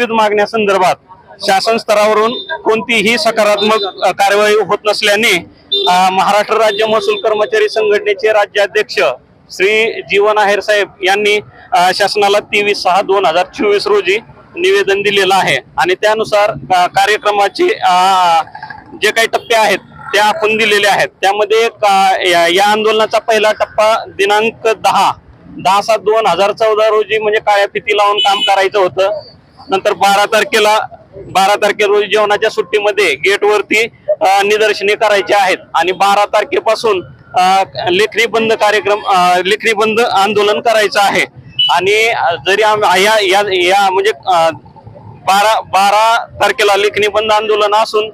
विविध मागण्यासंदर्भात शासन स्तरावरून कोणतीही सकारात्मक कार्यवाही होत नसल्याने महाराष्ट्र राज्य महसूल कर्मचारी संघटनेचे राज्याध्यक्ष श्री जीवन आहेर साहेब यांनी शासनाला 23/6/2024 रोजी निवेदन दिलेलं आहे आणि त्यानुसार कार्यक्रमाचे जे काही टप्पे आहेत ते आखून दिलेले आहेत। त्यामध्ये या आंदोलनाचा पहिला टप्पा दिनांक 10/7/2014 रोजी म्हणजे काळ्या फिती लावून काम करायचं होतं। नंतर 12 तारखे रोजी जेवणाच्या सुट्टीमध्ये गेटवरती निदर्शने करायचे आहेत आणि 12 तारखेपासून लेखणी बंद आंदोलन करायचं आहे। आणि जरी या म्हणजे 12 तारखेला लेखणी बंद आंदोलन असून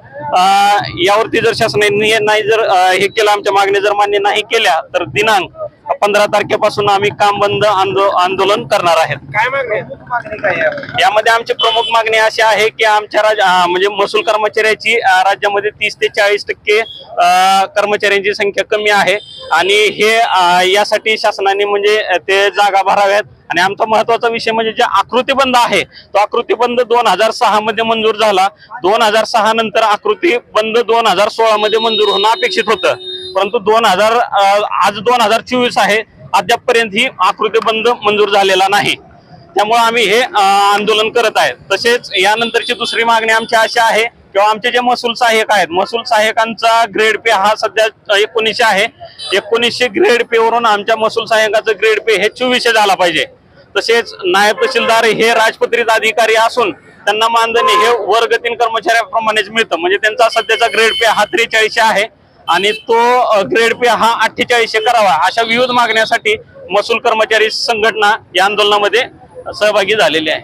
यावरती जर शासनाने नाही जर हे केलं, आमच्या मागण्या जर मान्य नाही केल्या तर दिनांक 15 तारखेपासून आम्ही काम बंद आंदोलन करणार आहेत। काय मागणी? यामध्ये आमची प्रमुख मागणी अशी आहे की आमच्या म्हणजे महसूल कर्मचाऱ्याची राज्यामध्ये 30 ते 40% कर्मचाऱ्यांची संख्या कमी आहे आणि हे यासाठी शासनाने म्हणजे ते जागा भराव्यात। आणि आमचा महत्वाचा विषय म्हणजे जे आकृतीबंध आहे तो आकृतीबंध 2006 मध्ये मंजूर झाला। 2006 नंतर आकृतीबंध 2016 मध्ये मंजूर होणं अपेक्षित होतं, परंतु आज 2024 आहे, अद्यापपर्यंत ही आकृतीबंध मंजूर झालेला नाही। त्यामुळे आम्ही हे आंदोलन करत आहे। तसेच यानंतरची दुसरी मागणी आमची अशी आहे किंवा आमचे जे महसूल सहाय्यक आहेत, महसूल सहाय्यकांचा ग्रेड पे हा सध्या 1900 आहे। 1900 ग्रेड पे वरून आमच्या महसूल सहाय्यकाचं ग्रेड पे हे 2400 झाला पाहिजे। तसेच नायब तहसीलदार हे राजपत्रित अधिकारी असून त्यांना मानधन हे वर्ग 3 कर्मचाऱ्याप्रमाणेच मिळतं, म्हणजे त्यांचा सध्याचा ग्रेड पे हा 4300 आहे आणि तो ग्रेड पे हा 4800 करावा। अशा विविध मागण्यासाठी महसूल कर्मचारी संघटना या आंदोलनामध्ये सहभागी झालेली आहे।